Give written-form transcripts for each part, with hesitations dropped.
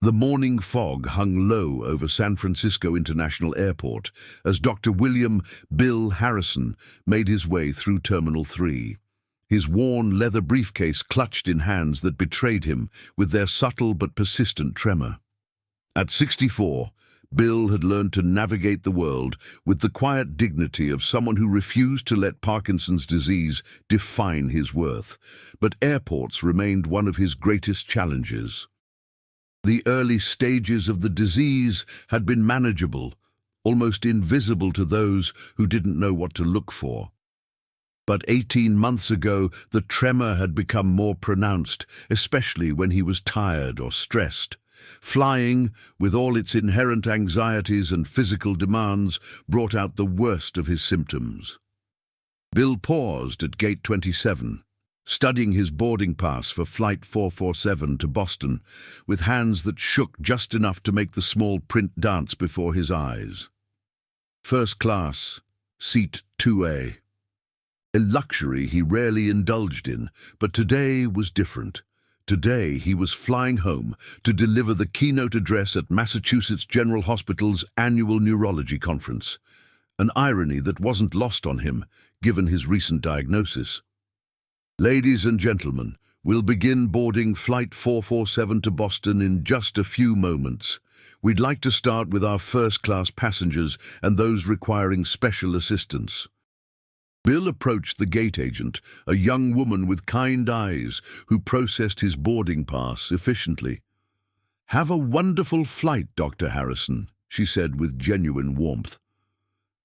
The morning fog hung low over San Francisco International Airport as Dr. William "Bill" Harrison made his way through Terminal 3. His worn leather briefcase clutched in hands that betrayed him with their subtle but persistent tremor. At 64, Bill had learned to navigate the world with the quiet dignity of someone who refused to let Parkinson's disease define his worth. But airports remained one of his greatest challenges. The early stages of the disease had been manageable, almost invisible to those who didn't know what to look for. But 18 months ago, the tremor had become more pronounced, especially when he was tired or stressed. Flying, with all its inherent anxieties and physical demands, brought out the worst of his symptoms. Bill paused at Gate 27, studying his boarding pass for Flight 447 to Boston, with hands that shook just enough to make the small print dance before his eyes. First class, Seat 2A. A luxury he rarely indulged in, but today was different. Today he was flying home to deliver the keynote address at Massachusetts General Hospital's annual neurology conference, an irony that wasn't lost on him, given his recent diagnosis. Ladies and gentlemen, we'll begin boarding Flight 447 to Boston in just a few moments. We'd like to start with our first-class passengers and those requiring special assistance. Bill approached the gate agent, a young woman with kind eyes who processed his boarding pass efficiently. "Have a wonderful flight, Dr. Harrison," she said with genuine warmth.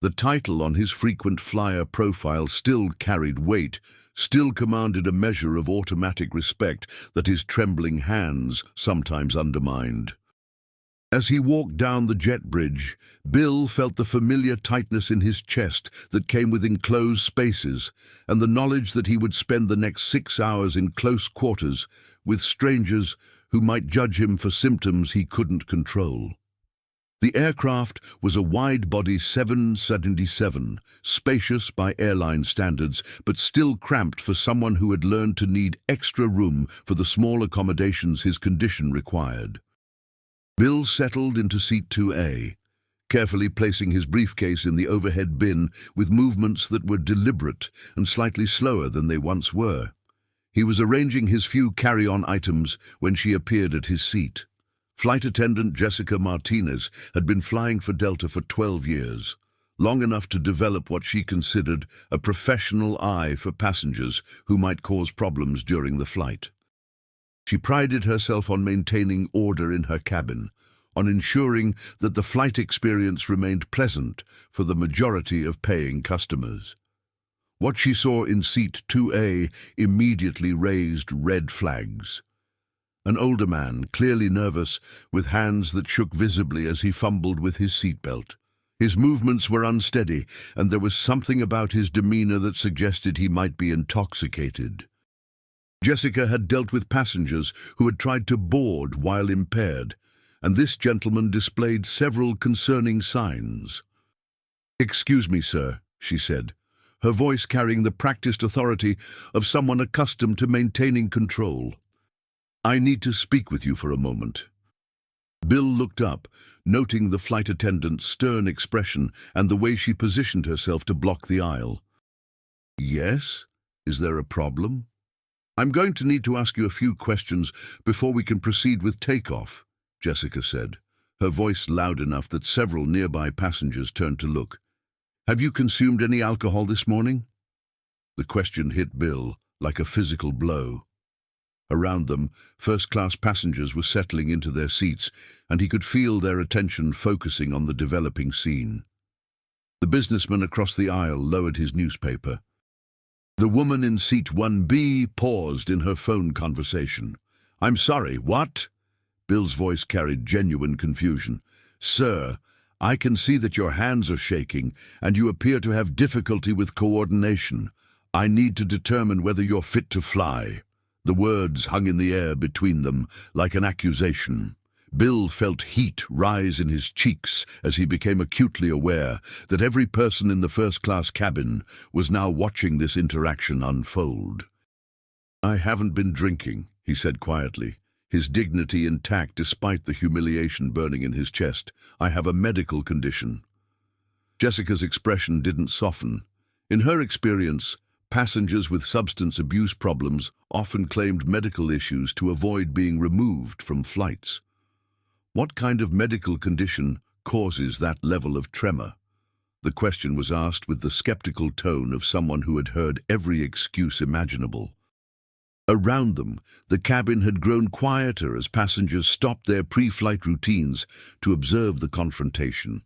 The title on his frequent flyer profile still carried weight, still commanded a measure of automatic respect that his trembling hands sometimes undermined. As he walked down the jet bridge, Bill felt the familiar tightness in his chest that came with enclosed spaces, and the knowledge that he would spend the next 6 hours in close quarters with strangers who might judge him for symptoms he couldn't control. The aircraft was a wide-body 777, spacious by airline standards, but still cramped for someone who had learned to need extra room for the small accommodations his condition required. Bill settled into Seat 2A, carefully placing his briefcase in the overhead bin with movements that were deliberate and slightly slower than they once were. He was arranging his few carry-on items when she appeared at his seat. Flight attendant Jessica Martinez had been flying for Delta for 12 years, long enough to develop what she considered a professional eye for passengers who might cause problems during the flight. She prided herself on maintaining order in her cabin, on ensuring that the flight experience remained pleasant for the majority of paying customers. What she saw in Seat 2A immediately raised red flags. An older man, clearly nervous, with hands that shook visibly as he fumbled with his seatbelt. His movements were unsteady, and there was something about his demeanor that suggested he might be intoxicated. Jessica had dealt with passengers who had tried to board while impaired, and this gentleman displayed several concerning signs. "Excuse me, sir," she said, her voice carrying the practiced authority of someone accustomed to maintaining control. "I need to speak with you for a moment." Bill looked up, noting the flight attendant's stern expression and the way she positioned herself to block the aisle. "Yes? Is there a problem?" "I'm going to need to ask you a few questions before we can proceed with takeoff," Jessica said, her voice loud enough that several nearby passengers turned to look. "Have you consumed any alcohol this morning?" The question hit Bill like a physical blow. Around them, first-class passengers were settling into their seats, and he could feel their attention focusing on the developing scene. The businessman across the aisle lowered his newspaper. The woman in Seat 1B paused in her phone conversation. "I'm sorry, what?" Bill's voice carried genuine confusion. "Sir, I can see that your hands are shaking, and you appear to have difficulty with coordination. I need to determine whether you're fit to fly." The words hung in the air between them like an accusation. Bill felt heat rise in his cheeks as he became acutely aware that every person in the first-class cabin was now watching this interaction unfold. "I haven't been drinking," he said quietly. his dignity intact despite the humiliation burning in his chest. "I have a medical condition." Jessica's expression didn't soften. In her experience, passengers with substance abuse problems often claimed medical issues to avoid being removed from flights. What kind of medical condition causes that level of tremor? The question was asked with the skeptical tone of someone who had heard every excuse imaginable. Around them, the cabin had grown quieter as passengers stopped their pre-flight routines to observe the confrontation.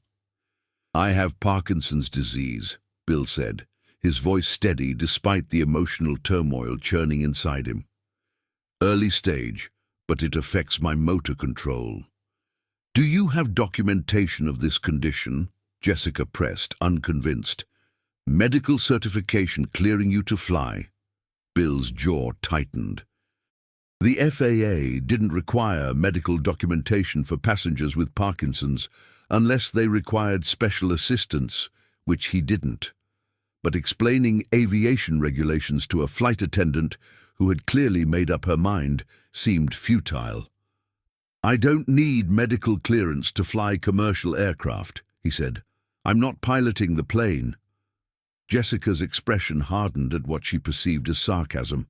"I have Parkinson's disease," Bill said, his voice steady despite the emotional turmoil churning inside him. "Early stage, but it affects my motor control." "Do you have documentation of this condition?" Jessica pressed, unconvinced. "Medical certification clearing you to fly?" Bill's jaw tightened. The FAA didn't require medical documentation for passengers with Parkinson's unless they required special assistance, which he didn't. But explaining aviation regulations to a flight attendant who had clearly made up her mind seemed futile. "I don't need medical clearance to fly commercial aircraft," he said. "I'm not piloting the plane." Jessica's expression hardened at what she perceived as sarcasm.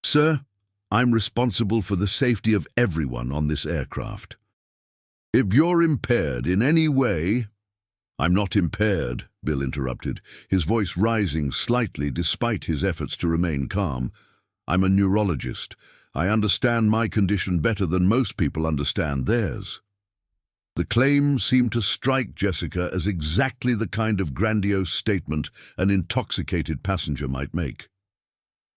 "Sir, I'm responsible for the safety of everyone on this aircraft. If you're impaired in any way—" "I'm not impaired," Bill interrupted, his voice rising slightly despite his efforts to remain calm. "I'm a neurologist. I understand my condition better than most people understand theirs." The claim seemed to strike Jessica as exactly the kind of grandiose statement an intoxicated passenger might make.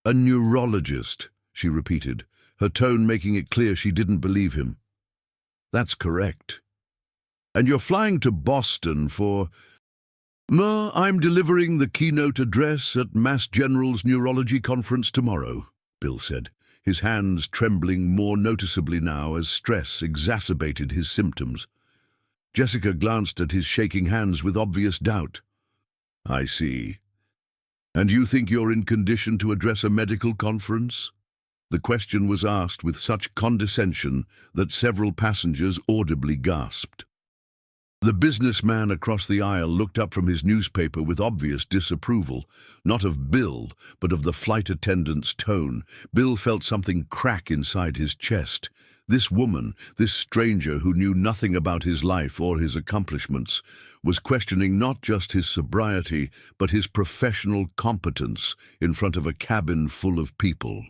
"A neurologist," she repeated, her tone making it clear she didn't believe him. "That's correct. And you're flying to Boston for—" "I'm delivering the keynote address at Mass General's neurology conference tomorrow," Bill said, his hands trembling more noticeably now as stress exacerbated his symptoms. Jessica glanced at his shaking hands with obvious doubt. "I see. And you think you're in condition to address a medical conference?" The question was asked with such condescension that several passengers audibly gasped. The businessman across the aisle looked up from his newspaper with obvious disapproval, not of Bill, but of the flight attendant's tone. Bill felt something crack inside his chest. This woman, this stranger who knew nothing about his life or his accomplishments, was questioning not just his sobriety, but his professional competence in front of a cabin full of people.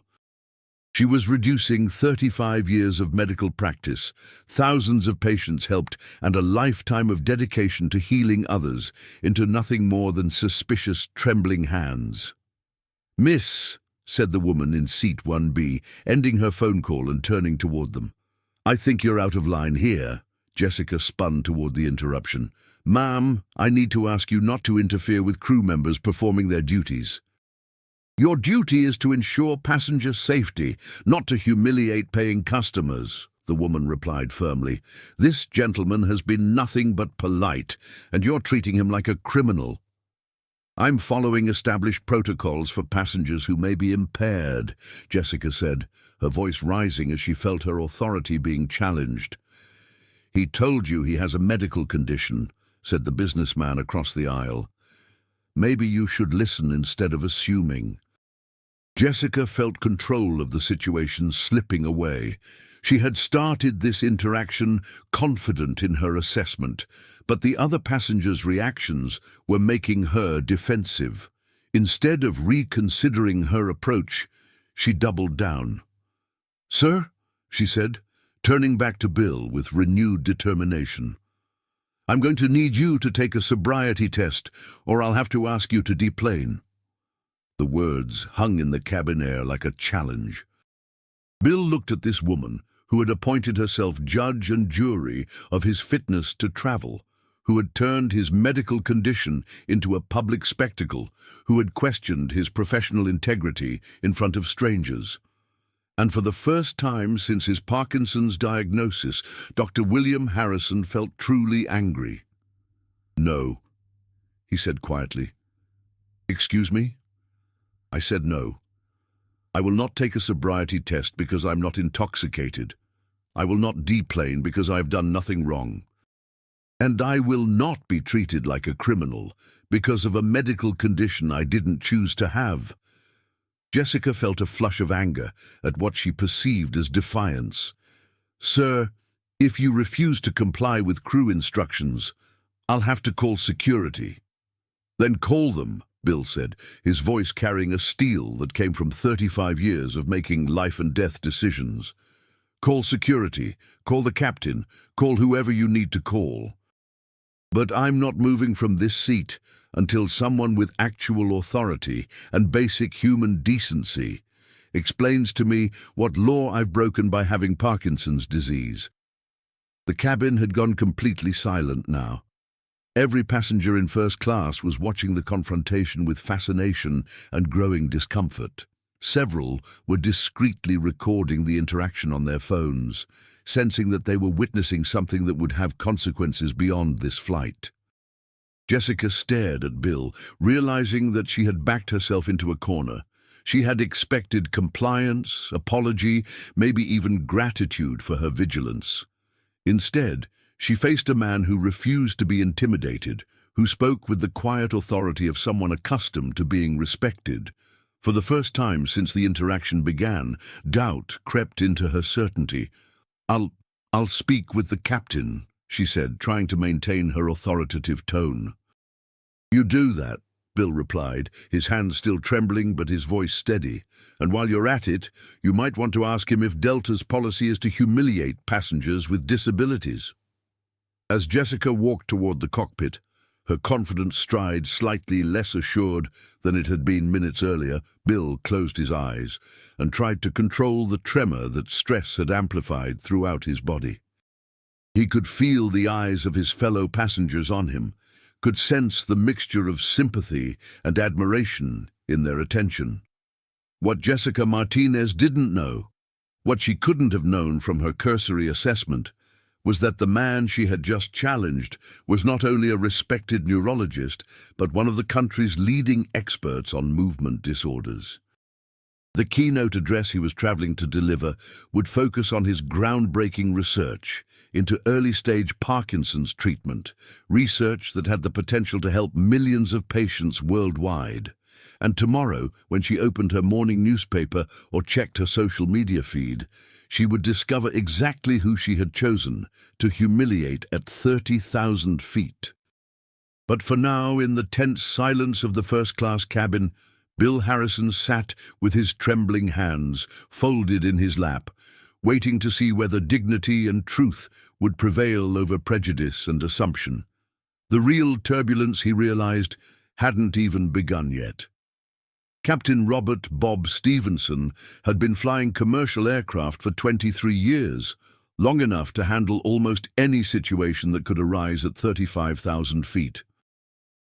She was reducing 35 years of medical practice, thousands of patients helped, and a lifetime of dedication to healing others into nothing more than suspicious, trembling hands. "Miss," said the woman in seat 1B, ending her phone call and turning toward them. "I think you're out of line here." Jessica spun toward the interruption. "Ma'am, I need to ask you not to interfere with crew members performing their duties." "Your duty is to ensure passenger safety, not to humiliate paying customers," the woman replied firmly. "This gentleman has been nothing but polite, and you're treating him like a criminal." "I'm following established protocols for passengers who may be impaired," Jessica said, her voice rising as she felt her authority being challenged. "He told you he has a medical condition," said the businessman across the aisle. "Maybe you should listen instead of assuming." Jessica felt control of the situation slipping away. She had started this interaction confident in her assessment, but the other passengers' reactions were making her defensive. Instead of reconsidering her approach, she doubled down. "Sir," she said, turning back to Bill with renewed determination, "I'm going to need you to take a sobriety test, or I'll have to ask you to deplane." The words hung in the cabin air like a challenge. Bill looked at this woman who had appointed herself judge and jury of his fitness to travel, who had turned his medical condition into a public spectacle, who had questioned his professional integrity in front of strangers. And for the first time since his Parkinson's diagnosis, Dr. William Harrison felt truly angry. "No," he said quietly. "Excuse me?" "I said no. I will not take a sobriety test because I'm not intoxicated. I will not deplane because I've done nothing wrong. And I will not be treated like a criminal because of a medical condition I didn't choose to have. Jessica felt a flush of anger at what she perceived as defiance. Sir, if you refuse to comply with crew instructions, I'll have to call security. Then call them, Bill said, his voice carrying a steel that came from 35 years of making life-and-death decisions. Call security, call the captain, call whoever you need to call. But I'm not moving from this seat until someone with actual authority and basic human decency explains to me what law I've broken by having Parkinson's disease. The cabin had gone completely silent now. Every passenger in first class was watching the confrontation with fascination and growing discomfort. Several were discreetly recording the interaction on their phones, sensing that they were witnessing something that would have consequences beyond this flight. Jessica stared at Bill, realizing that she had backed herself into a corner. She had expected compliance, apology, maybe even gratitude for her vigilance. Instead, she faced a man who refused to be intimidated, who spoke with the quiet authority of someone accustomed to being respected. For the first time since the interaction began, doubt crept into her certainty. I'll speak with the captain, she said, trying to maintain her authoritative tone. You do that, Bill replied, his hands still trembling but his voice steady. And while you're at it, you might want to ask him if Delta's policy is to humiliate passengers with disabilities. As Jessica walked toward the cockpit, her confident stride slightly less assured than it had been minutes earlier, Bill closed his eyes and tried to control the tremor that stress had amplified throughout his body. He could feel the eyes of his fellow passengers on him, could sense the mixture of sympathy and admiration in their attention. What Jessica Martinez didn't know, what she couldn't have known from her cursory assessment, was that the man she had just challenged was not only a respected neurologist, but one of the country's leading experts on movement disorders. The keynote address he was traveling to deliver would focus on his groundbreaking research into early-stage Parkinson's treatment, research that had the potential to help millions of patients worldwide. And tomorrow, when she opened her morning newspaper or checked her social media feed, she would discover exactly who she had chosen to humiliate at 30,000 feet. But for now, in the tense silence of the first-class cabin, Bill Harrison sat with his trembling hands folded in his lap, waiting to see whether dignity and truth would prevail over prejudice and assumption. The real turbulence, he realized, hadn't even begun yet. Captain Robert "Bob" Stevenson had been flying commercial aircraft for 23 years, long enough to handle almost any situation that could arise at 35,000 feet.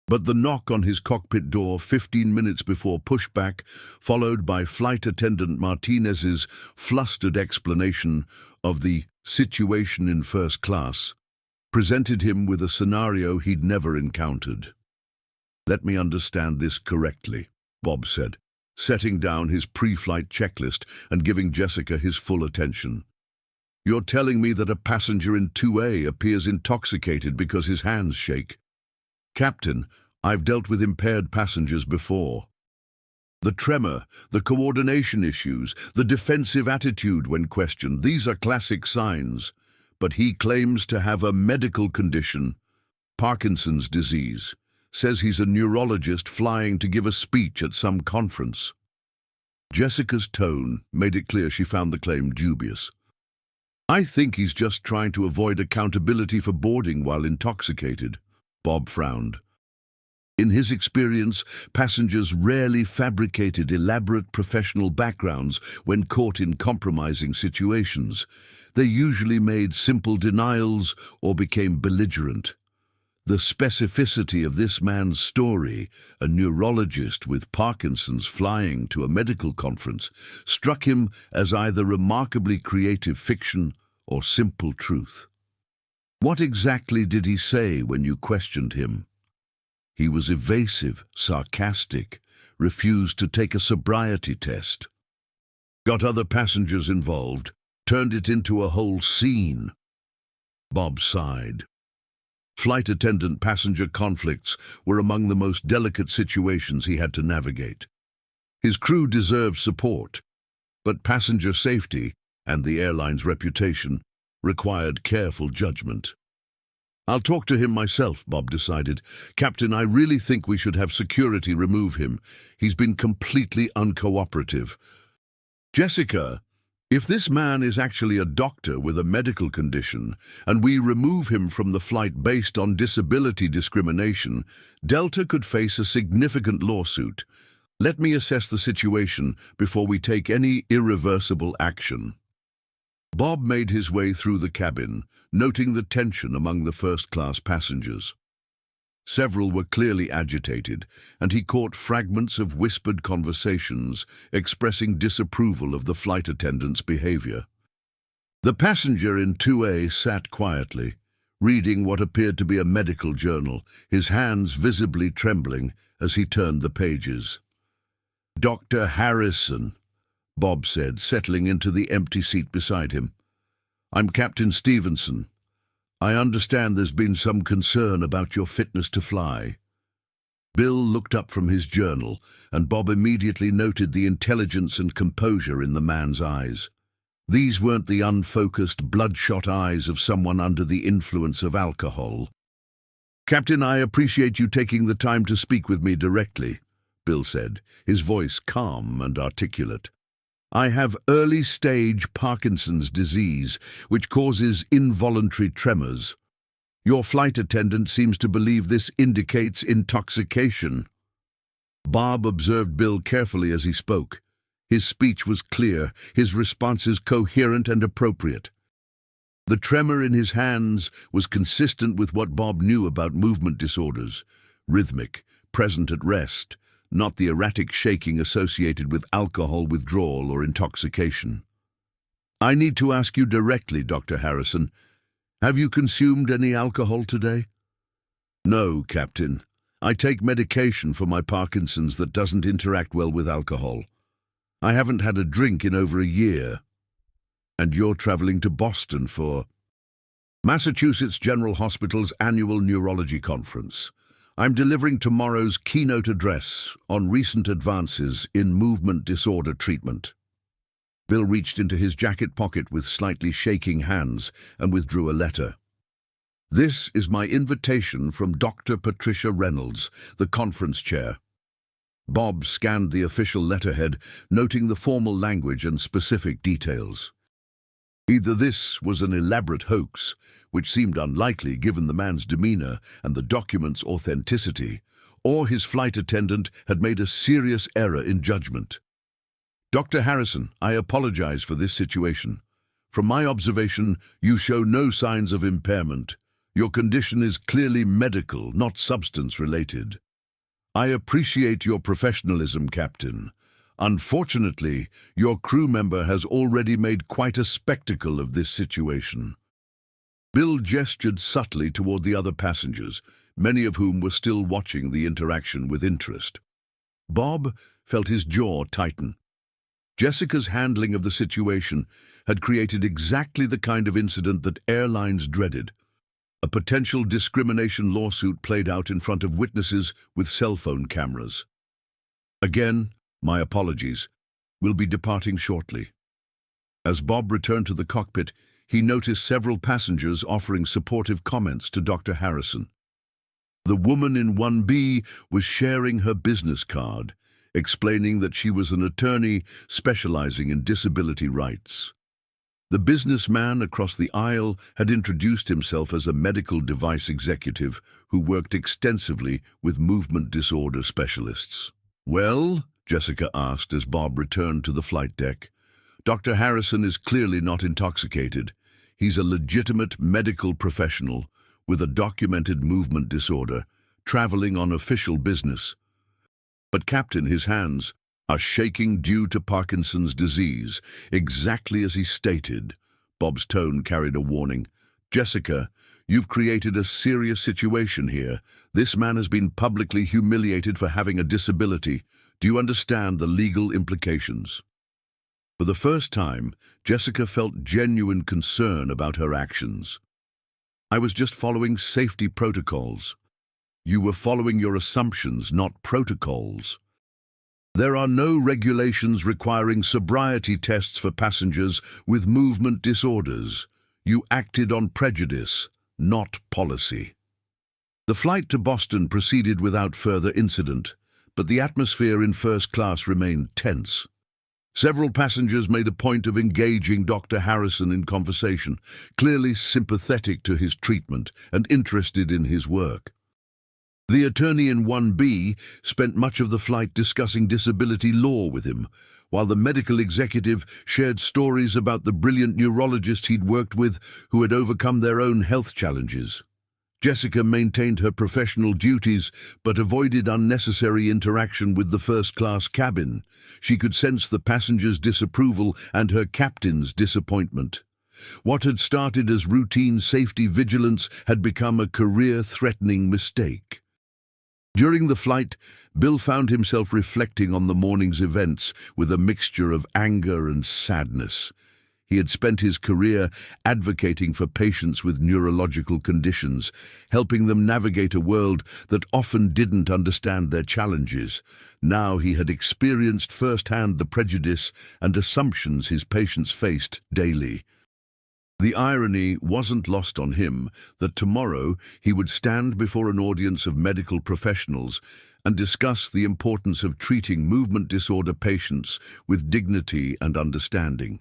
But the knock on his cockpit door 15 minutes before pushback, followed by flight attendant Martinez's flustered explanation of the situation in first class, presented him with a scenario he'd never encountered. "Let me understand this correctly," Bob said, setting down his pre-flight checklist and giving Jessica his full attention. "You're telling me that a passenger in 2A appears intoxicated because his hands shake. Captain, I've dealt with impaired passengers before. The tremor, the coordination issues, the defensive attitude when questioned, these are classic signs. But he claims to have a medical condition, Parkinson's disease. Says he's a neurologist flying to give a speech at some conference." Jessica's tone made it clear she found the claim dubious. "I think he's just trying to avoid accountability for boarding while intoxicated," Bob frowned. In his experience, passengers rarely fabricated elaborate professional backgrounds when caught in compromising situations. They usually made simple denials or became belligerent. The specificity of this man's story, a neurologist with Parkinson's flying to a medical conference, struck him as either remarkably creative fiction or simple truth. "What exactly did he say when you questioned him?" "He was evasive, sarcastic, refused to take a sobriety test." Got other passengers involved, turned it into a whole scene. Bob sighed. Flight attendant-passenger conflicts were among the most delicate situations he had to navigate. His crew deserved support, but passenger safety and the airline's reputation required careful judgment. I'll talk to him myself, Bob decided. Captain, I really think we should have security remove him. He's been completely uncooperative. Jessica, if this man is actually a doctor with a medical condition, and we remove him from the flight based on disability discrimination, Delta could face a significant lawsuit. Let me assess the situation before we take any irreversible action. Bob made his way through the cabin, noting the tension among the first-class passengers. Several were clearly agitated, and he caught fragments of whispered conversations expressing disapproval of the flight attendant's behavior. The passenger in 2A sat quietly, reading what appeared to be a medical journal, his hands visibly trembling as he turned the pages. "Dr. Harrison," Bob said, settling into the empty seat beside him. "I'm Captain Stevenson. I understand there's been some concern about your fitness to fly." Bill looked up from his journal, and Bob immediately noted the intelligence and composure in the man's eyes. These weren't the unfocused, bloodshot eyes of someone under the influence of alcohol. "Captain, I appreciate you taking the time to speak with me directly," Bill said, his voice calm and articulate. "I have early-stage Parkinson's disease, which causes involuntary tremors. Your flight attendant seems to believe this indicates intoxication." Bob observed Bill carefully as he spoke. His speech was clear, his responses coherent and appropriate. The tremor in his hands was consistent with what Bob knew about movement disorders, rhythmic, present at rest, not the erratic shaking associated with alcohol withdrawal or intoxication. "I need to ask you directly, Dr. Harrison. Have you consumed any alcohol today?" "No, Captain. I take medication for my Parkinson's that doesn't interact well with alcohol. I haven't had a drink in over a year." "And you're traveling to Boston for?" "Massachusetts General Hospital's annual neurology conference. I'm delivering tomorrow's keynote address on recent advances in movement disorder treatment." Bill reached into his jacket pocket with slightly shaking hands and withdrew a letter. "This is my invitation from Dr. Patricia Reynolds, the conference chair." Bob scanned the official letterhead, noting the formal language and specific details. Either this was an elaborate hoax, which seemed unlikely given the man's demeanor and the document's authenticity, or his flight attendant had made a serious error in judgment. "Dr. Harrison, I apologize for this situation. From my observation, you show no signs of impairment. Your condition is clearly medical, not substance-related. I appreciate your professionalism, Captain. Unfortunately, your crew member has already made quite a spectacle of this situation." Bill gestured subtly toward the other passengers, many of whom were still watching the interaction with interest. Bob felt his jaw tighten. Jessica's handling of the situation had created exactly the kind of incident that airlines dreaded. A potential discrimination lawsuit played out in front of witnesses with cell phone cameras. "Again, my apologies. We'll be departing shortly." As Bob returned to the cockpit, he noticed several passengers offering supportive comments to Dr. Harrison. The woman in 1B was sharing her business card, explaining that she was an attorney specializing in disability rights. The businessman across the aisle had introduced himself as a medical device executive who worked extensively with movement disorder specialists. "Well?" Jessica asked as Bob returned to the flight deck. "Dr. Harrison is clearly not intoxicated. He's a legitimate medical professional with a documented movement disorder, traveling on official business. But, Captain, his hands are shaking due to Parkinson's disease, exactly as he stated." Bob's tone carried a warning. "Jessica, you've created a serious situation here. This man has been publicly humiliated for having a disability. Do you understand the legal implications?" For the first time, Jessica felt genuine concern about her actions. "I was just following safety protocols." "You were following your assumptions, not protocols. There are no regulations requiring sobriety tests for passengers with movement disorders. You acted on prejudice, not policy." The flight to Boston proceeded without further incident, but the atmosphere in first class remained tense. Several passengers made a point of engaging Dr. Harrison in conversation, clearly sympathetic to his treatment and interested in his work. The attorney in 1B spent much of the flight discussing disability law with him, while the medical executive shared stories about the brilliant neurologists he'd worked with who had overcome their own health challenges. Jessica maintained her professional duties but avoided unnecessary interaction with the first-class cabin. She could sense the passengers' disapproval and her captain's disappointment. What had started as routine safety vigilance had become a career-threatening mistake. During the flight, Bill found himself reflecting on the morning's events with a mixture of anger and sadness. He had spent his career advocating for patients with neurological conditions, helping them navigate a world that often didn't understand their challenges. Now he had experienced firsthand the prejudice and assumptions his patients faced daily. The irony wasn't lost on him that tomorrow he would stand before an audience of medical professionals and discuss the importance of treating movement disorder patients with dignity and understanding.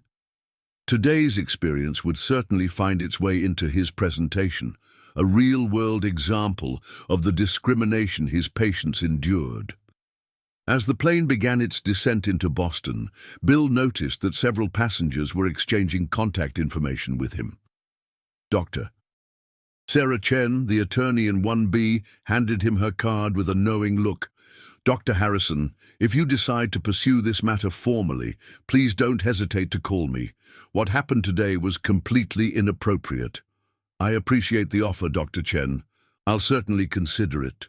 Today's experience would certainly find its way into his presentation, a real-world example of the discrimination his patients endured. As the plane began its descent into Boston, Bill noticed that several passengers were exchanging contact information with him. Dr. Sarah Chen, the attorney in 1B, handed him her card with a knowing look. "Dr. Harrison, if you decide to pursue this matter formally, please don't hesitate to call me. What happened today was completely inappropriate." "I appreciate the offer, Dr. Chen. I'll certainly consider it."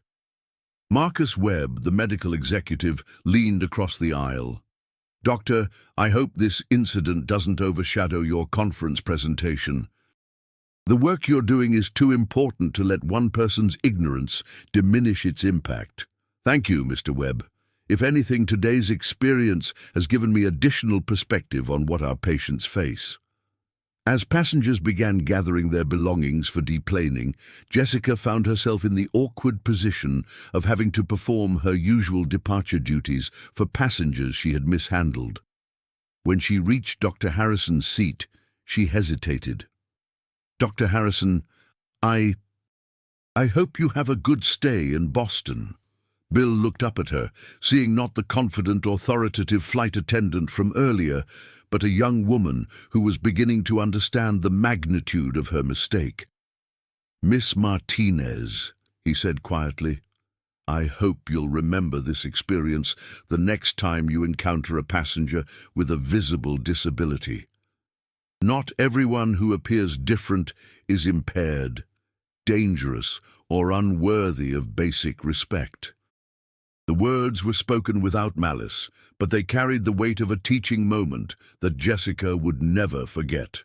Marcus Webb, the medical executive, leaned across the aisle. "Doctor, I hope this incident doesn't overshadow your conference presentation. The work you're doing is too important to let one person's ignorance diminish its impact." "Thank you, Mr. Webb. If anything, today's experience has given me additional perspective on what our patients face." As passengers began gathering their belongings for deplaning, Jessica found herself in the awkward position of having to perform her usual departure duties for passengers she had mishandled. When she reached Dr. Harrison's seat, she hesitated. "Dr. Harrison, I hope you have a good stay in Boston." Bill looked up at her, seeing not the confident, authoritative flight attendant from earlier, but a young woman who was beginning to understand the magnitude of her mistake. "Miss Martinez," he said quietly, "I hope you'll remember this experience the next time you encounter a passenger with a visible disability. Not everyone who appears different is impaired, dangerous, or unworthy of basic respect." The words were spoken without malice, but they carried the weight of a teaching moment that Jessica would never forget.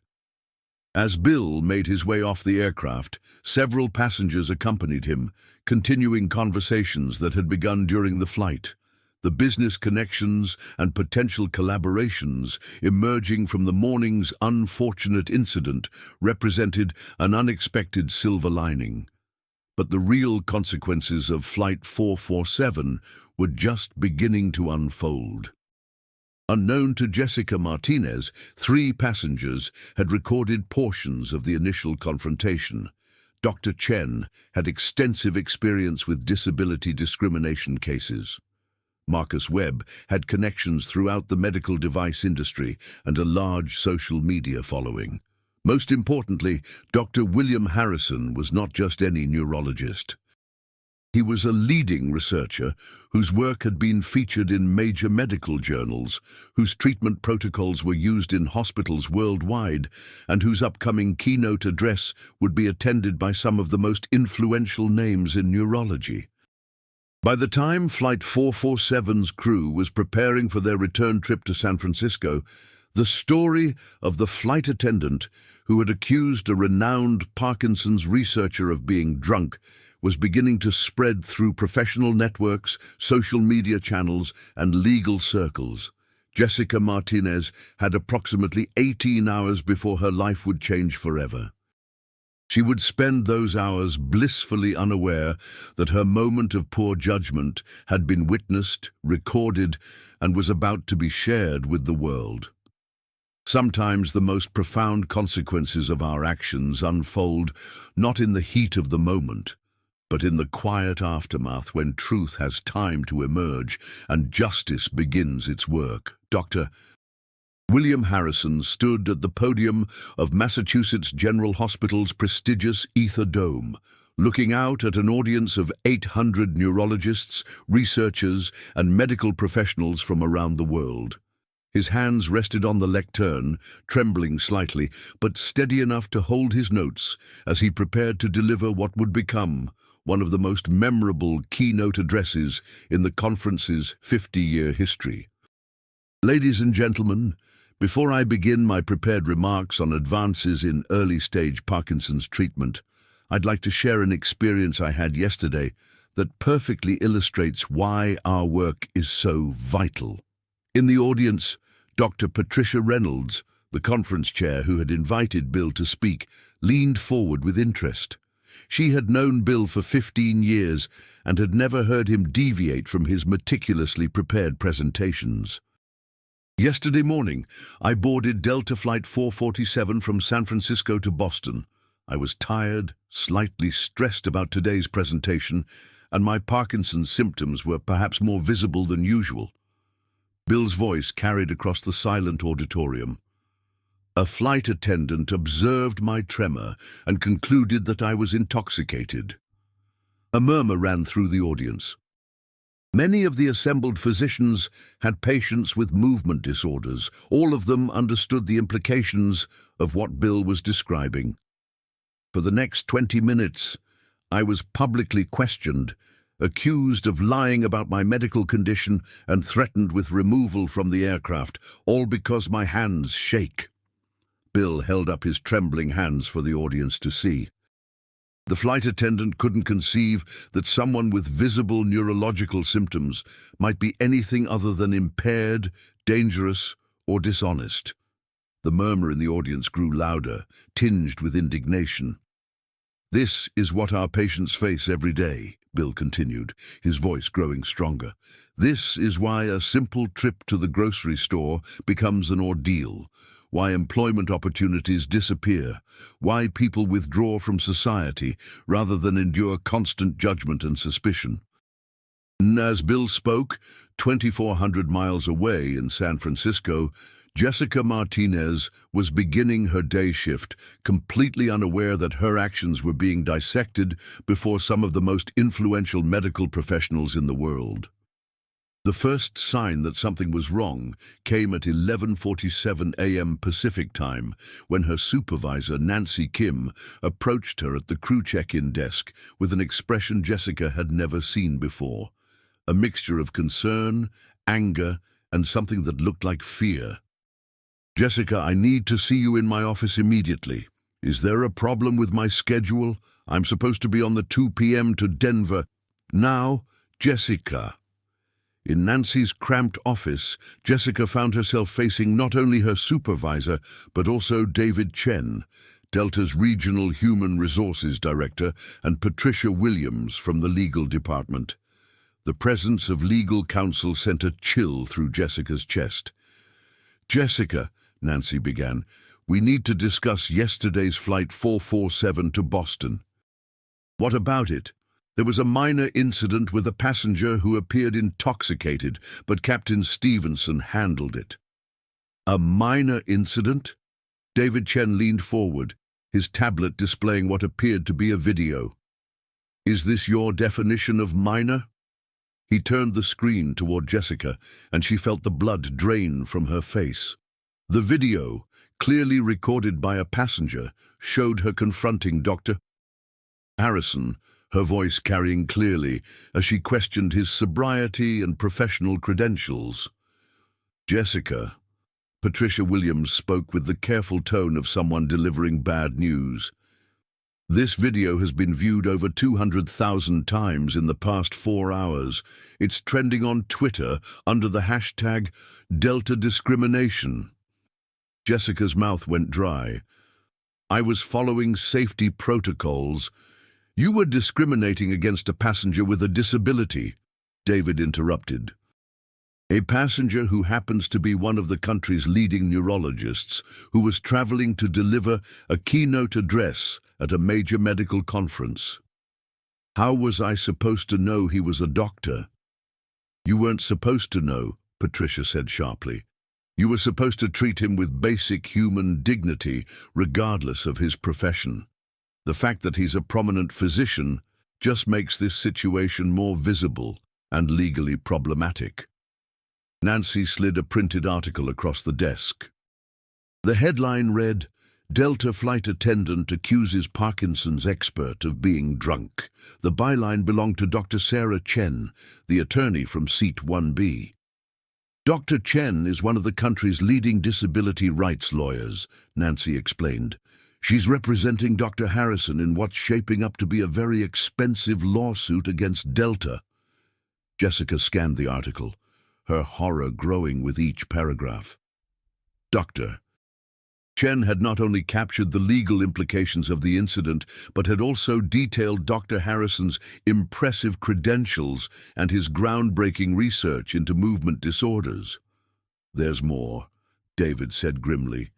As Bill made his way off the aircraft, several passengers accompanied him, continuing conversations that had begun during the flight. The business connections and potential collaborations emerging from the morning's unfortunate incident represented an unexpected silver lining. But the real consequences of Flight 447 were just beginning to unfold. Unknown to Jessica Martinez, 3 passengers had recorded portions of the initial confrontation. Dr. Chen had extensive experience with disability discrimination cases. Marcus Webb had connections throughout the medical device industry and a large social media following. Most importantly, Dr. William Harrison was not just any neurologist. He was a leading researcher whose work had been featured in major medical journals, whose treatment protocols were used in hospitals worldwide, and whose upcoming keynote address would be attended by some of the most influential names in neurology. By the time Flight 447's crew was preparing for their return trip to San Francisco, The story of the flight attendant who had accused a renowned Parkinson's researcher of being drunk was beginning to spread through professional networks, social media channels, and legal circles. Jessica Martinez had approximately 18 hours before her life would change forever. She would spend those hours blissfully unaware that her moment of poor judgment had been witnessed, recorded, and was about to be shared with the world. Sometimes the most profound consequences of our actions unfold not in the heat of the moment, but in the quiet aftermath when truth has time to emerge and justice begins its work. Dr. William Harrison stood at the podium of Massachusetts General Hospital's prestigious Ether Dome, looking out at an audience of 800 neurologists, researchers, and medical professionals from around the world. His hands rested on the lectern, trembling slightly, but steady enough to hold his notes as he prepared to deliver what would become one of the most memorable keynote addresses in the conference's 50-year history. Ladies and gentlemen, before I begin my prepared remarks on advances in early-stage Parkinson's treatment, I'd like to share an experience I had yesterday that perfectly illustrates why our work is so vital. In the audience, Dr. Patricia Reynolds, the conference chair who had invited Bill to speak, leaned forward with interest. She had known Bill for 15 years and had never heard him deviate from his meticulously prepared presentations. Yesterday morning, I boarded Delta Flight 447 from San Francisco to Boston. I was tired, slightly stressed about today's presentation, and my Parkinson's symptoms were perhaps more visible than usual. Bill's voice carried across the silent auditorium. A flight attendant observed my tremor and concluded that I was intoxicated. A murmur ran through the audience. Many of the assembled physicians had patients with movement disorders. All of them understood the implications of what Bill was describing. For the next 20 minutes, I was publicly questioned, accused of lying about my medical condition and threatened with removal from the aircraft, all because my hands shake. Bill held up his trembling hands for the audience to see. The flight attendant couldn't conceive that someone with visible neurological symptoms might be anything other than impaired, dangerous, or dishonest. The murmur in the audience grew louder, tinged with indignation. "This is what our patients face every day," Bill continued, his voice growing stronger. "This is why a simple trip to the grocery store becomes an ordeal, why employment opportunities disappear, why people withdraw from society rather than endure constant judgment and suspicion." As Bill spoke, 2,400 miles away in San Francisco, Jessica Martinez was beginning her day shift, completely unaware that her actions were being dissected before some of the most influential medical professionals in the world. The first sign that something was wrong came at 11:47 a.m. Pacific time, when her supervisor, Nancy Kim, approached her at the crew check-in desk with an expression Jessica had never seen before, a mixture of concern, anger, and something that looked like fear. "Jessica, I need to see you in my office immediately. Is there a problem with my schedule? I'm supposed to be on the 2 p.m. to Denver." "Now, Jessica." In Nancy's cramped office, Jessica found herself facing not only her supervisor, but also David Chen, Delta's Regional Human Resources Director, and Patricia Williams from the legal department. The presence of legal counsel sent a chill through Jessica's chest. "Jessica," Nancy began, "we need to discuss yesterday's Flight 447 to Boston." "What about it?" "There was a minor incident with a passenger who appeared intoxicated, but Captain Stevenson handled it." "A minor incident?" David Chen leaned forward, his tablet displaying what appeared to be a video. "Is this your definition of minor?" He turned the screen toward Jessica, and she felt the blood drain from her face. The video, clearly recorded by a passenger, showed her confronting Dr. Harrison, her voice carrying clearly as she questioned his sobriety and professional credentials. "Jessica, Patricia Williams spoke with the careful tone of someone delivering bad news. This video has been viewed over 200,000 times in the past 4 hours. It's trending on Twitter under the hashtag Delta Discrimination. Jessica's mouth went dry. I was following safety protocols. You were discriminating against a passenger with a disability, David interrupted. A passenger who happens to be one of the country's leading neurologists, who was traveling to deliver a keynote address at a major medical conference. How was I supposed to know he was a doctor? You weren't supposed to know, Patricia said sharply. You were supposed to treat him with basic human dignity, regardless of his profession. The fact that he's a prominent physician just makes this situation more visible and legally problematic. Nancy slid a printed article across the desk. The headline read, Delta flight attendant accuses Parkinson's expert of being drunk. The byline belonged to Dr. Sarah Chen, the attorney from Seat 1B. Dr. Chen is one of the country's leading disability rights lawyers, Nancy explained. She's representing Dr. Harrison in what's shaping up to be a very expensive lawsuit against Delta. Jessica scanned the article, her horror growing with each paragraph. Dr. Chen had not only captured the legal implications of the incident, but had also detailed Dr. Harrison's impressive credentials and his groundbreaking research into movement disorders. There's more, David said grimly.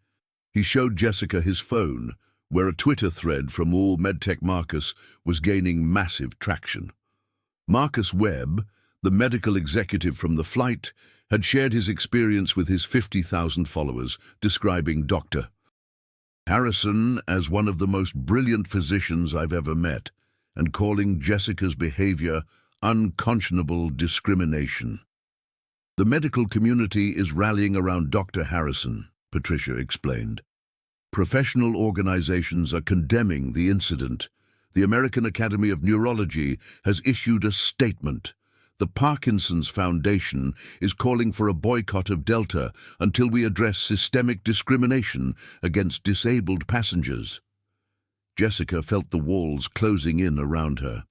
He showed Jessica his phone, where a Twitter thread from All MedTech Marcus was gaining massive traction. Marcus Webb, the medical executive from the flight, had shared his experience with his 50,000 followers, describing Dr. Harrison as one of the most brilliant physicians I've ever met, and calling Jessica's behavior unconscionable discrimination. The medical community is rallying around Dr. Harrison, Patricia explained. Professional organizations are condemning the incident. The American Academy of Neurology has issued a statement. The Parkinson's Foundation is calling for a boycott of Delta until we address systemic discrimination against disabled passengers. Jessica felt the walls closing in around her.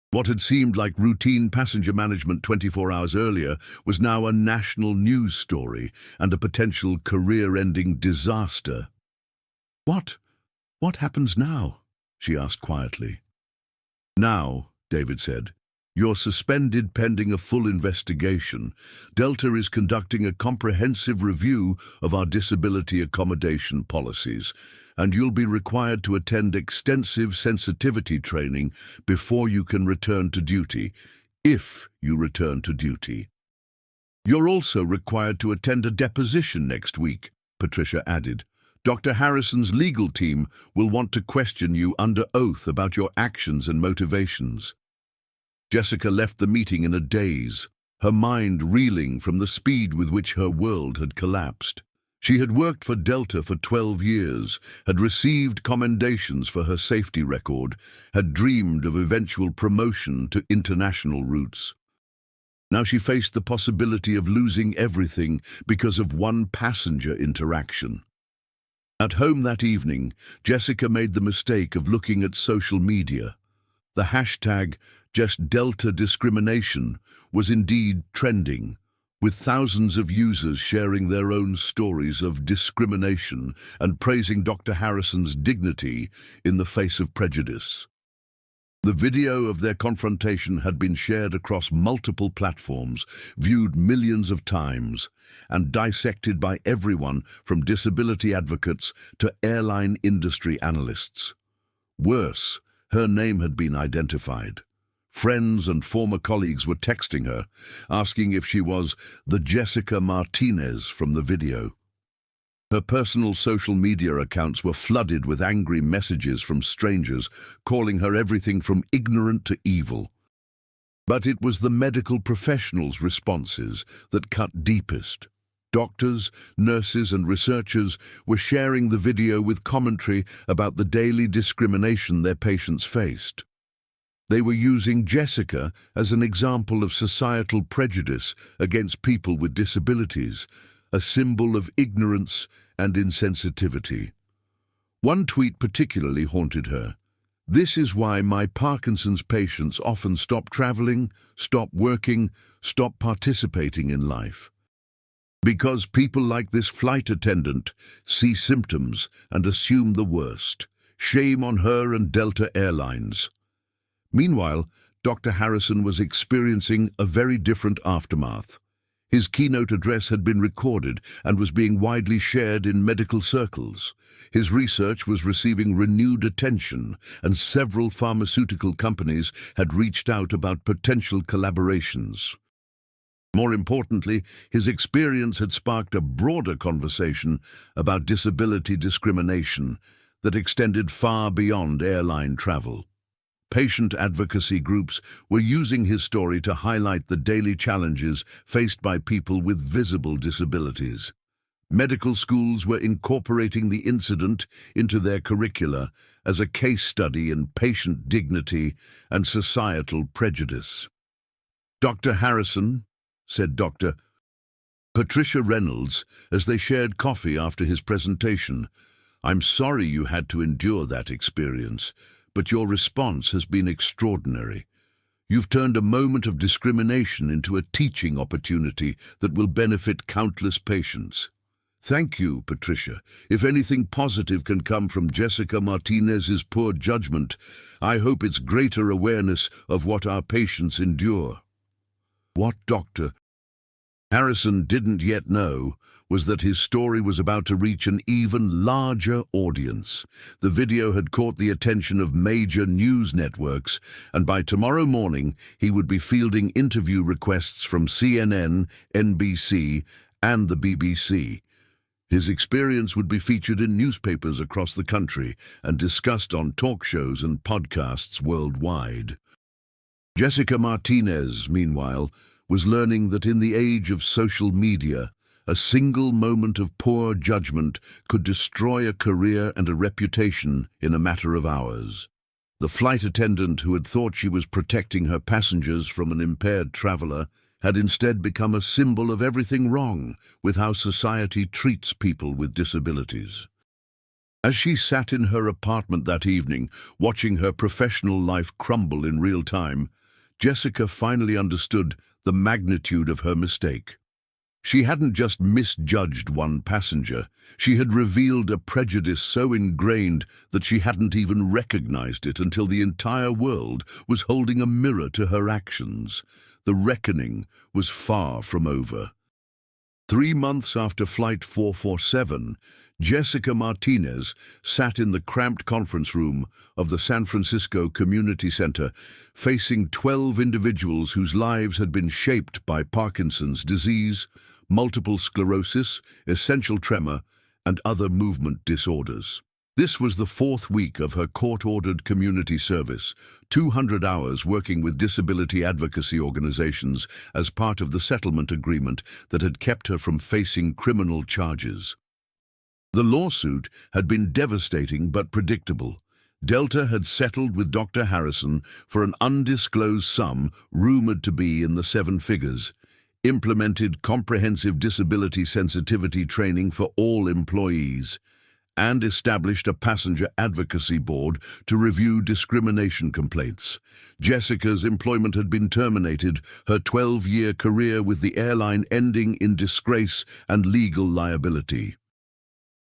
What had seemed like routine passenger management 24 hours earlier was now a national news story and a potential career-ending disaster. What happens now? She asked quietly. Now, David said, you're suspended pending a full investigation. Delta is conducting a comprehensive review of our disability accommodation policies, and you'll be required to attend extensive sensitivity training before you can return to duty, if you return to duty. You're also required to attend a deposition next week, Patricia added. Dr. Harrison's legal team will want to question you under oath about your actions and motivations. Jessica left the meeting in a daze, her mind reeling from the speed with which her world had collapsed. She had worked for Delta for 12 years, had received commendations for her safety record, had dreamed of eventual promotion to international routes. Now she faced the possibility of losing everything because of one passenger interaction. At home that evening, Jessica made the mistake of looking at social media. The hashtag #JustDeltaDiscrimination was indeed trending, with thousands of users sharing their own stories of discrimination and praising Dr. Harrison's dignity in the face of prejudice. The video of their confrontation had been shared across multiple platforms, viewed millions of times, and dissected by everyone from disability advocates to airline industry analysts. Worse, her name had been identified. Friends and former colleagues were texting her, asking if she was the Jessica Martinez from the video. Her personal social media accounts were flooded with angry messages from strangers, calling her everything from ignorant to evil. But it was the medical professionals' responses that cut deepest. Doctors, nurses, and researchers were sharing the video with commentary about the daily discrimination their patients faced. They were using Jessica as an example of societal prejudice against people with disabilities, a symbol of ignorance and insensitivity. One tweet particularly haunted her. "This is why my Parkinson's patients often stop traveling, stop working, stop participating in life. Because people like this flight attendant see symptoms and assume the worst. Shame on her and Delta Airlines." Meanwhile, Dr. Harrison was experiencing a very different aftermath. His keynote address had been recorded and was being widely shared in medical circles. His research was receiving renewed attention, and several pharmaceutical companies had reached out about potential collaborations. More importantly, his experience had sparked a broader conversation about disability discrimination that extended far beyond airline travel. Patient advocacy groups were using his story to highlight the daily challenges faced by people with visible disabilities. Medical schools were incorporating the incident into their curricula as a case study in patient dignity and societal prejudice. "Dr. Harrison," said Dr. Patricia Reynolds as they shared coffee after his presentation, "I'm sorry you had to endure that experience, but your response has been extraordinary. You've turned a moment of discrimination into a teaching opportunity that will benefit countless patients." "Thank you, Patricia. If anything positive can come from Jessica Martinez's poor judgment, I hope it's greater awareness of what our patients endure." What Dr. Harrison didn't yet know was that his story was about to reach an even larger audience. The video had caught the attention of major news networks, and by tomorrow morning he would be fielding interview requests from CNN, NBC, and the BBC. His experience would be featured in newspapers across the country and discussed on talk shows and podcasts worldwide. Jessica Martinez, meanwhile, was learning that in the age of social media, a single moment of poor judgment could destroy a career and a reputation in a matter of hours. The flight attendant who had thought she was protecting her passengers from an impaired traveler had instead become a symbol of everything wrong with how society treats people with disabilities. As she sat in her apartment that evening, watching her professional life crumble in real time, Jessica finally understood the magnitude of her mistake. She hadn't just misjudged one passenger, she had revealed a prejudice so ingrained that she hadn't even recognized it until the entire world was holding a mirror to her actions. The reckoning was far from over. 3 months after Flight 447, Jessica Martinez sat in the cramped conference room of the San Francisco Community Center, facing 12 individuals whose lives had been shaped by Parkinson's disease, multiple sclerosis, essential tremor, and other movement disorders. This was the 4th week of her court-ordered community service, 200 hours working with disability advocacy organizations as part of the settlement agreement that had kept her from facing criminal charges. The lawsuit had been devastating but predictable. Delta had settled with Dr. Harrison for an undisclosed sum rumored to be in the 7 figures, implemented comprehensive disability sensitivity training for all employees, and established a passenger advocacy board to review discrimination complaints. Jessica's employment had been terminated, her 12-year career with the airline ending in disgrace and legal liability.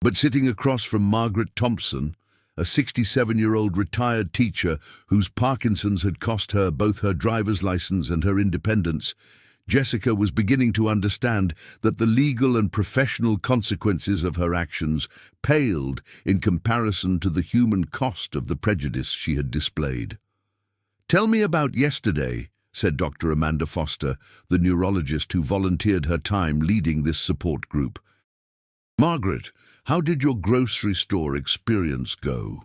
But sitting across from Margaret Thompson, a 67-year-old retired teacher whose Parkinson's had cost her both her driver's license and her independence, Jessica was beginning to understand that the legal and professional consequences of her actions paled in comparison to the human cost of the prejudice she had displayed. "Tell me about yesterday," said Dr. Amanda Foster, the neurologist who volunteered her time leading this support group. "Margaret, how did your grocery store experience go?"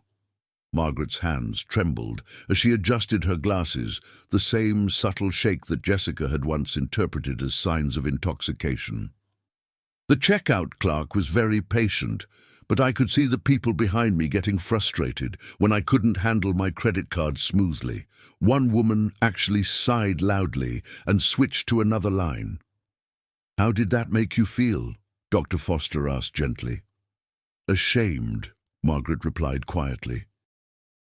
Margaret's hands trembled as she adjusted her glasses, the same subtle shake that Jessica had once interpreted as signs of intoxication. "The checkout clerk was very patient, but I could see the people behind me getting frustrated when I couldn't handle my credit card smoothly. One woman actually sighed loudly and switched to another line." "How did that make you feel?" Dr. Foster asked gently. Ashamed, Margaret replied quietly.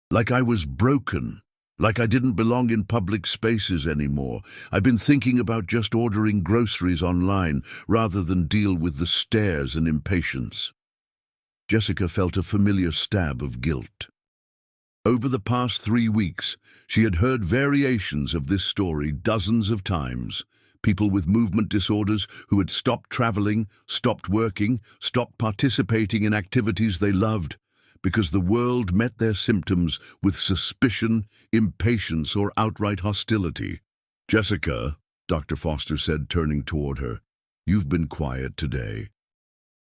Like I was broken, like I didn't belong in public spaces anymore. I've been thinking about just ordering groceries online rather than deal with the stares and impatience. Jessica felt a familiar stab of guilt. Over the past 3 weeks, she had heard variations of this story dozens of times. People with movement disorders who had stopped traveling, stopped working, stopped participating in activities they loved, because the world met their symptoms with suspicion, impatience, or outright hostility. Jessica, Dr. Foster said, turning toward her, you've been quiet today.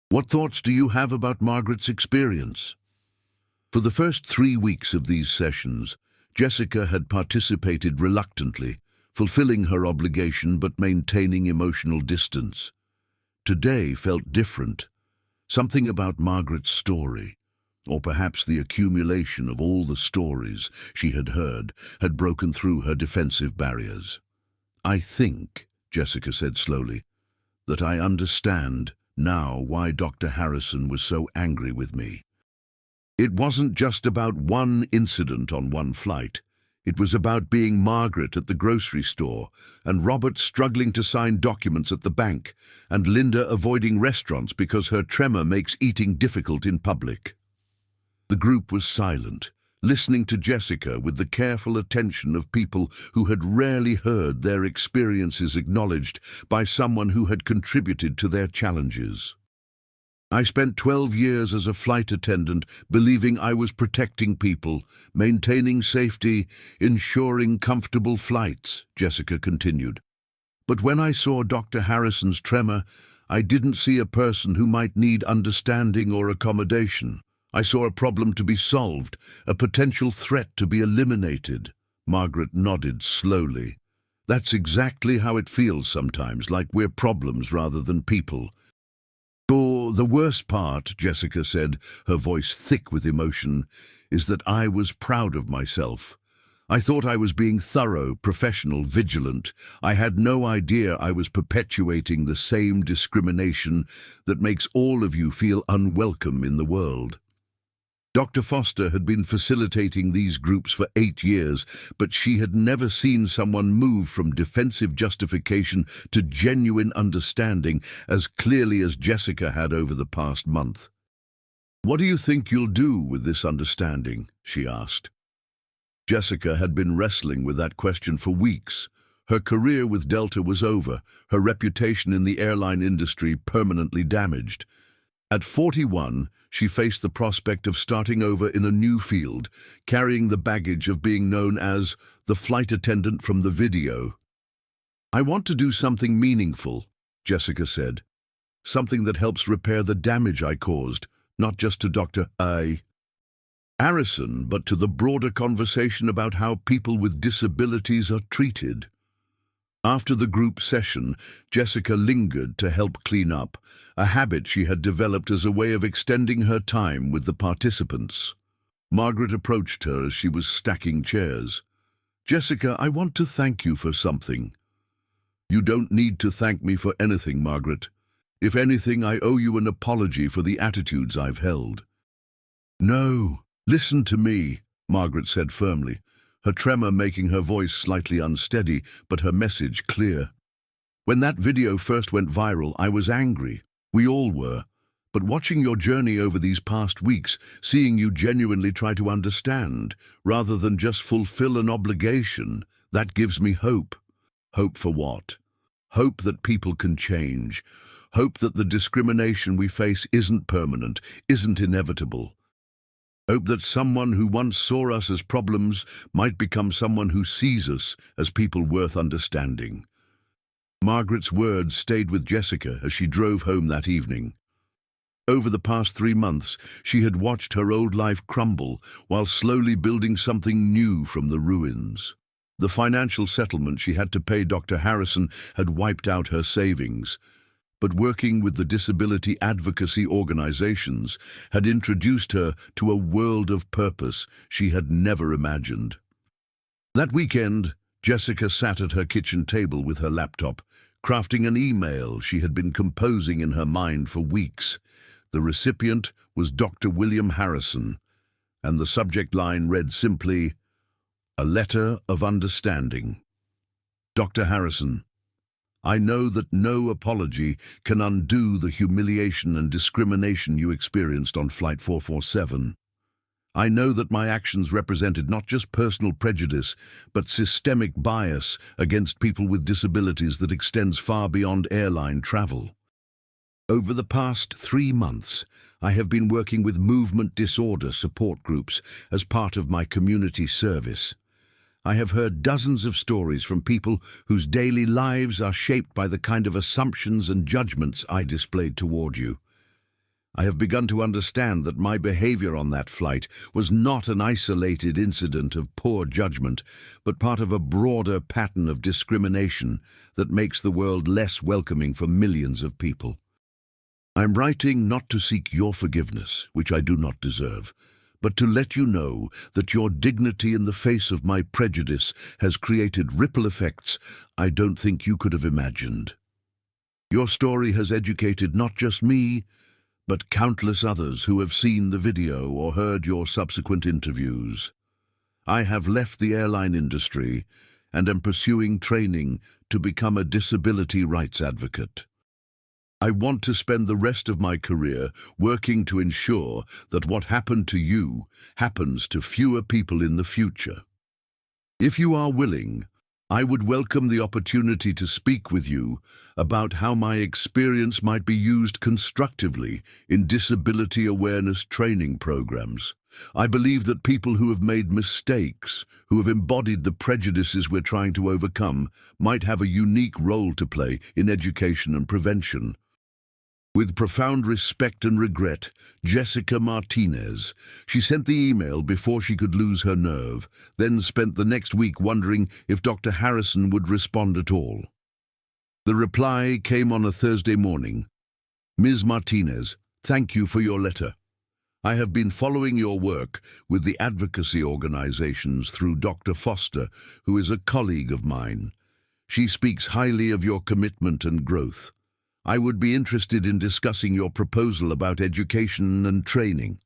What thoughts do you have about Margaret's experience? For the first 3 weeks of these sessions, Jessica had participated reluctantly, fulfilling her obligation but maintaining emotional distance. Today felt different. Something about Margaret's story, or perhaps the accumulation of all the stories she had heard, had broken through her defensive barriers. I think, Jessica said slowly, that I understand now why Dr. Harrison was so angry with me. It wasn't just about one incident on one flight. It was about being Margaret at the grocery store, and Robert struggling to sign documents at the bank, and Linda avoiding restaurants because her tremor makes eating difficult in public. The group was silent, listening to Jessica with the careful attention of people who had rarely heard their experiences acknowledged by someone who had contributed to their challenges. I spent 12 years as a flight attendant, believing I was protecting people, maintaining safety, ensuring comfortable flights, Jessica continued. But when I saw Dr. Harrison's tremor, I didn't see a person who might need understanding or accommodation. I saw a problem to be solved, a potential threat to be eliminated. Margaret nodded slowly. That's exactly how it feels sometimes, like we're problems rather than people. The worst part, Jessica said, her voice thick with emotion, is that I was proud of myself. I thought I was being thorough, professional, vigilant. I had no idea I was perpetuating the same discrimination that makes all of you feel unwelcome in the world. Dr. Foster had been facilitating these groups for 8 years, but she had never seen someone move from defensive justification to genuine understanding as clearly as Jessica had over the past month. What do you think you'll do with this understanding? She asked. Jessica had been wrestling with that question for weeks. Her career with Delta was over, her reputation in the airline industry permanently damaged. At 41, she faced the prospect of starting over in a new field, carrying the baggage of being known as the flight attendant from the video. I want to do something meaningful, Jessica said. Something that helps repair the damage I caused, not just to Dr. Harrison, but to the broader conversation about how people with disabilities are treated. After the group session, Jessica lingered to help clean up, a habit she had developed as a way of extending her time with the participants. Margaret approached her as she was stacking chairs. Jessica, I want to thank you for something. You don't need to thank me for anything, Margaret. If anything, I owe you an apology for the attitudes I've held. No, listen to me, Margaret said firmly, her tremor making her voice slightly unsteady, but her message clear. When that video first went viral, I was angry. We all were. But watching your journey over these past weeks, seeing you genuinely try to understand, rather than just fulfill an obligation, that gives me hope. Hope for what? Hope that people can change. Hope that the discrimination we face isn't permanent, isn't inevitable. Hope that someone who once saw us as problems might become someone who sees us as people worth understanding. Margaret's words stayed with Jessica as she drove home that evening. Over the past 3 months, she had watched her old life crumble while slowly building something new from the ruins. The financial settlement she had to pay Dr. Harrison had wiped out her savings, but working with the disability advocacy organizations had introduced her to a world of purpose she had never imagined. That weekend, Jessica sat at her kitchen table with her laptop, crafting an email she had been composing in her mind for weeks. The recipient was Dr. William Harrison, and the subject line read simply, "A letter of understanding. Dr. Harrison, I know that no apology can undo the humiliation and discrimination you experienced on Flight 447. I know that my actions represented not just personal prejudice, but systemic bias against people with disabilities that extends far beyond airline travel. Over the past 3 months, I have been working with movement disorder support groups as part of my community service. I have heard dozens of stories from people whose daily lives are shaped by the kind of assumptions and judgments I displayed toward you. I have begun to understand that my behavior on that flight was not an isolated incident of poor judgment, but part of a broader pattern of discrimination that makes the world less welcoming for millions of people. I'm writing not to seek your forgiveness, which I do not deserve, but to let you know that your dignity in the face of my prejudice has created ripple effects I don't think you could have imagined. Your story has educated not just me, but countless others who have seen the video or heard your subsequent interviews. I have left the airline industry and am pursuing training to become a disability rights advocate. I want to spend the rest of my career working to ensure that what happened to you happens to fewer people in the future. If you are willing, I would welcome the opportunity to speak with you about how my experience might be used constructively in disability awareness training programs. I believe that people who have made mistakes, who have embodied the prejudices we're trying to overcome, might have a unique role to play in education and prevention. With profound respect and regret, Jessica Martinez. She sent the email before she could lose her nerve, then spent the next week wondering if Dr. Harrison would respond at all. The reply came on a Thursday morning. Ms. Martinez, thank you for your letter. I have been following your work with the advocacy organizations through Dr. Foster, who is a colleague of mine. She speaks highly of your commitment and growth. I would be interested in discussing your proposal about education and training.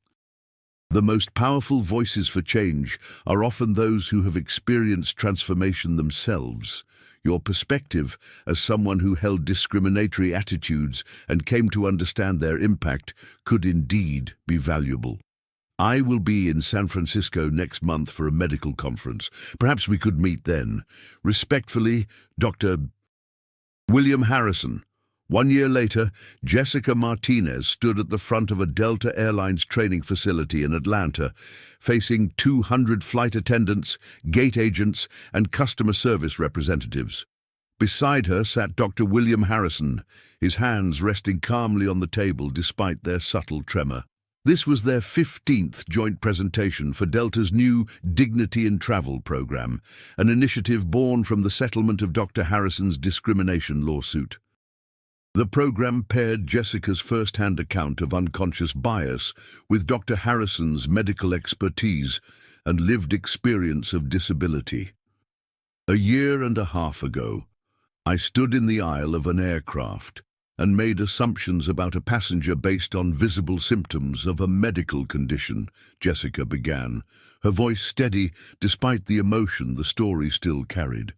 The most powerful voices for change are often those who have experienced transformation themselves. Your perspective, as someone who held discriminatory attitudes and came to understand their impact, could indeed be valuable. I will be in San Francisco next month for a medical conference. Perhaps we could meet then. Respectfully, Dr. William Harrison. 1 year later, Jessica Martinez stood at the front of a Delta Airlines training facility in Atlanta, facing 200 flight attendants, gate agents, and customer service representatives. Beside her sat Dr. William Harrison, his hands resting calmly on the table despite their subtle tremor. This was their 15th joint presentation for Delta's new Dignity in Travel program, an initiative born from the settlement of Dr. Harrison's discrimination lawsuit. The program paired Jessica's first-hand account of unconscious bias with Dr. Harrison's medical expertise and lived experience of disability. 1.5 years ago, I stood in the aisle of an aircraft and made assumptions about a passenger based on visible symptoms of a medical condition, Jessica began, her voice steady despite the emotion the story still carried.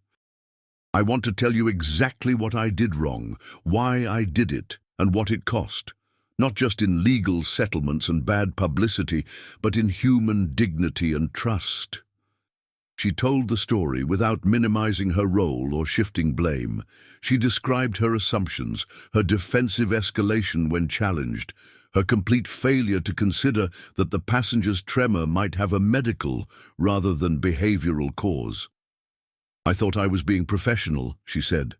I want to tell you exactly what I did wrong, why I did it, and what it cost. Not just in legal settlements and bad publicity, but in human dignity and trust. She told the story without minimizing her role or shifting blame. She described her assumptions, her defensive escalation when challenged, her complete failure to consider that the passenger's tremor might have a medical rather than behavioral cause. I thought I was being professional, she said.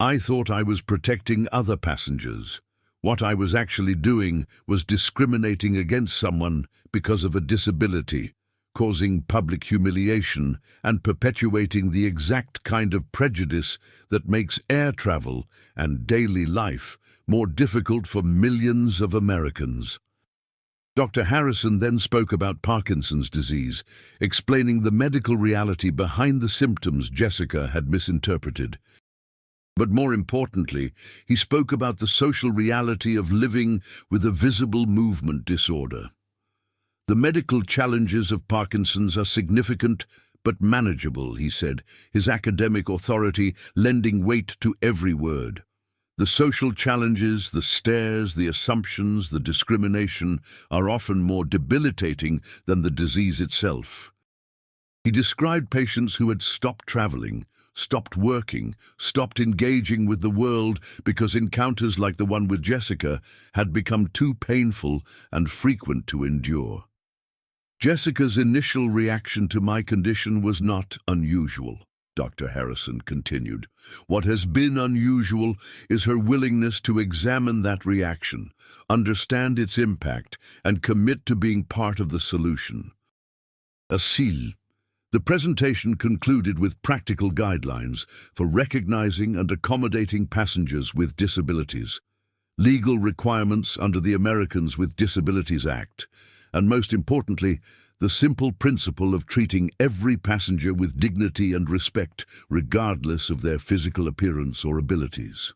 I thought I was protecting other passengers. What I was actually doing was discriminating against someone because of a disability, causing public humiliation and perpetuating the exact kind of prejudice that makes air travel and daily life more difficult for millions of Americans. Dr. Harrison then spoke about Parkinson's disease, explaining the medical reality behind the symptoms Jessica had misinterpreted. But more importantly, he spoke about the social reality of living with a visible movement disorder. The medical challenges of Parkinson's are significant but manageable, he said, his academic authority lending weight to every word. The social challenges, the stares, the assumptions, the discrimination are often more debilitating than the disease itself. He described patients who had stopped traveling, stopped working, stopped engaging with the world because encounters like the one with Jessica had become too painful and frequent to endure. Jessica's initial reaction to my condition was not unusual, Dr. Harrison continued. What has been unusual is her willingness to examine that reaction, understand its impact, and commit to being part of the solution. Asile. The presentation concluded with practical guidelines for recognizing and accommodating passengers with disabilities, legal requirements under the Americans with Disabilities Act, and most importantly, the simple principle of treating every passenger with dignity and respect, regardless of their physical appearance or abilities.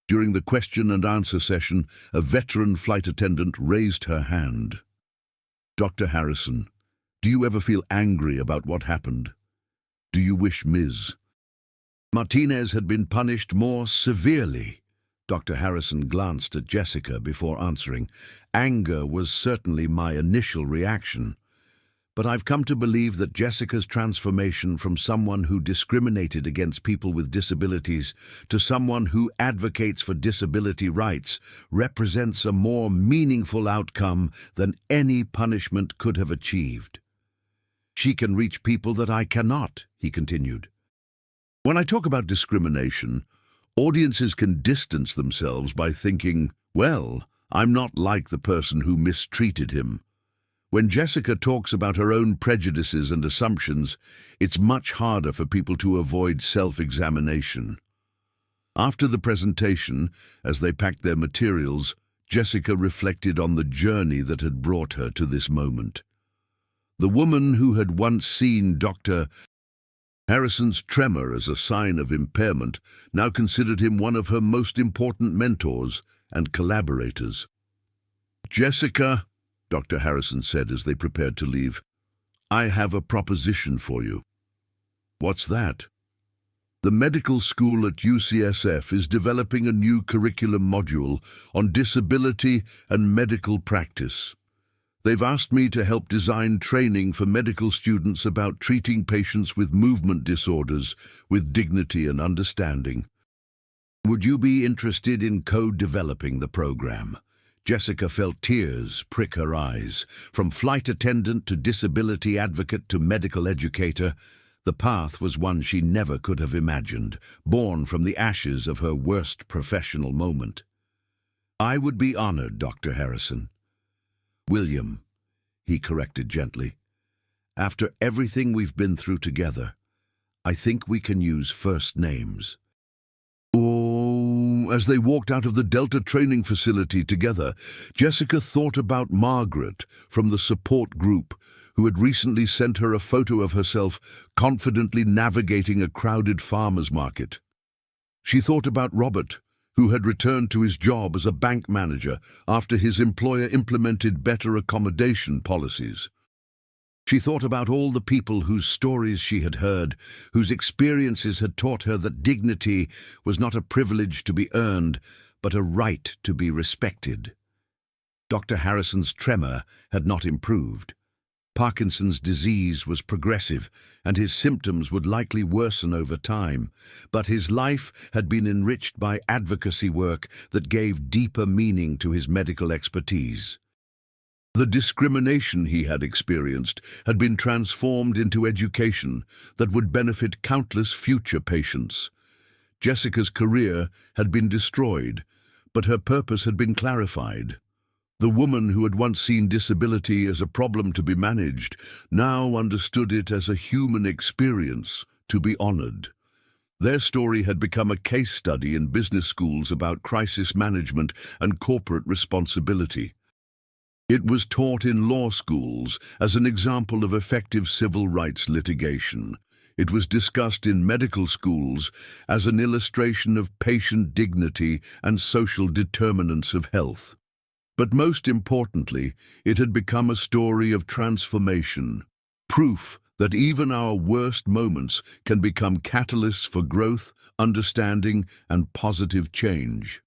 During the question and answer session, a veteran flight attendant raised her hand. Dr. Harrison, do you ever feel angry about what happened? Do you wish Ms. Martinez had been punished more severely? Dr. Harrison glanced at Jessica before answering. Anger was certainly my initial reaction. But I've come to believe that Jessica's transformation from someone who discriminated against people with disabilities to someone who advocates for disability rights represents a more meaningful outcome than any punishment could have achieved. She can reach people that I cannot, he continued. When I talk about discrimination, audiences can distance themselves by thinking, well, I'm not like the person who mistreated him. When Jessica talks about her own prejudices and assumptions, it's much harder for people to avoid self-examination. After the presentation, as they packed their materials, Jessica reflected on the journey that had brought her to this moment. The woman who had once seen Dr. Harrison's tremor as a sign of impairment now considered him one of her most important mentors and collaborators. Jessica, Dr. Harrison said as they prepared to leave, I have a proposition for you. What's that? The medical school at UCSF is developing a new curriculum module on disability and medical practice. They've asked me to help design training for medical students about treating patients with movement disorders with dignity and understanding. Would you be interested in co-developing the program? Jessica felt tears prick her eyes. From flight attendant to disability advocate to medical educator, the path was one she never could have imagined, born from the ashes of her worst professional moment. I would be honored, Dr. Harrison. William, he corrected gently. After everything we've been through together, I think we can use first names. Oh, as they walked out of the Delta training facility together, Jessica thought about Margaret from the support group, who had recently sent her a photo of herself confidently navigating a crowded farmer's market. She thought about Robert, who had returned to his job as a bank manager after his employer implemented better accommodation policies. She thought about all the people whose stories she had heard, whose experiences had taught her that dignity was not a privilege to be earned, but a right to be respected. Dr. Harrison's tremor had not improved. Parkinson's disease was progressive, and his symptoms would likely worsen over time, but his life had been enriched by advocacy work that gave deeper meaning to his medical expertise. The discrimination he had experienced had been transformed into education that would benefit countless future patients. Jessica's career had been destroyed, but her purpose had been clarified. The woman who had once seen disability as a problem to be managed now understood it as a human experience to be honored. Their story had become a case study in business schools about crisis management and corporate responsibility. It was taught in law schools as an example of effective civil rights litigation. It was discussed in medical schools as an illustration of patient dignity and social determinants of health. But most importantly, it had become a story of transformation, proof that even our worst moments can become catalysts for growth, understanding, and positive change.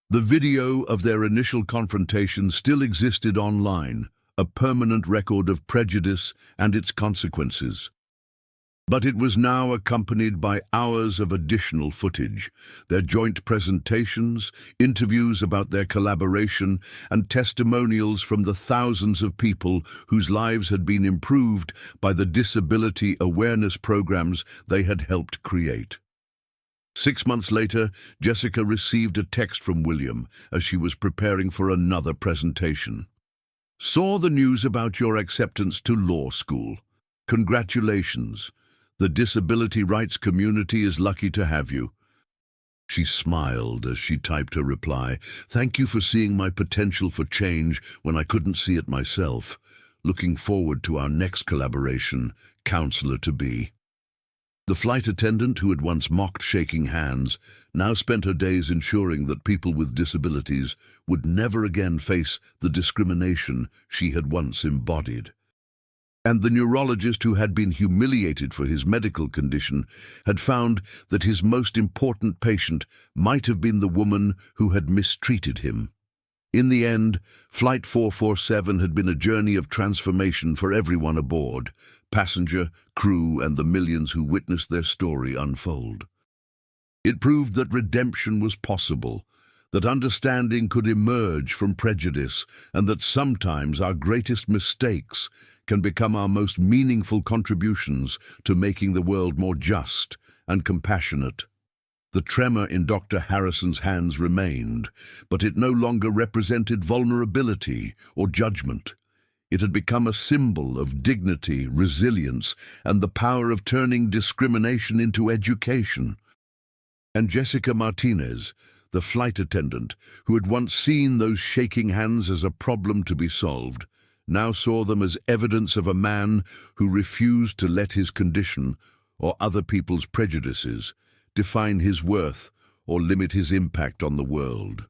The video of their initial confrontation still existed online, a permanent record of prejudice and its consequences. But it was now accompanied by hours of additional footage, their joint presentations, interviews about their collaboration, and testimonials from the thousands of people whose lives had been improved by the disability awareness programs they had helped create. 6 months later, Jessica received a text from William as she was preparing for another presentation. "Saw the news about your acceptance to law school. Congratulations. The disability rights community is lucky to have you." She smiled as she typed her reply. "Thank you for seeing my potential for change when I couldn't see it myself. Looking forward to our next collaboration, counselor-to-be." The flight attendant, who had once mocked shaking hands, now spent her days ensuring that people with disabilities would never again face the discrimination she had once embodied. And the neurologist, who had been humiliated for his medical condition, had found that his most important patient might have been the woman who had mistreated him. In the end, Flight 447 had been a journey of transformation for everyone aboard, passenger, crew, and the millions who witnessed their story unfold. It proved that redemption was possible, that understanding could emerge from prejudice, and that sometimes our greatest mistakes can become our most meaningful contributions to making the world more just and compassionate. The tremor in Dr. Harrison's hands remained, but it no longer represented vulnerability or judgment. It had become a symbol of dignity, resilience, and the power of turning discrimination into education. And Jessica Martinez, the flight attendant, who had once seen those shaking hands as a problem to be solved, now saw them as evidence of a man who refused to let his condition or other people's prejudices define his worth or limit his impact on the world.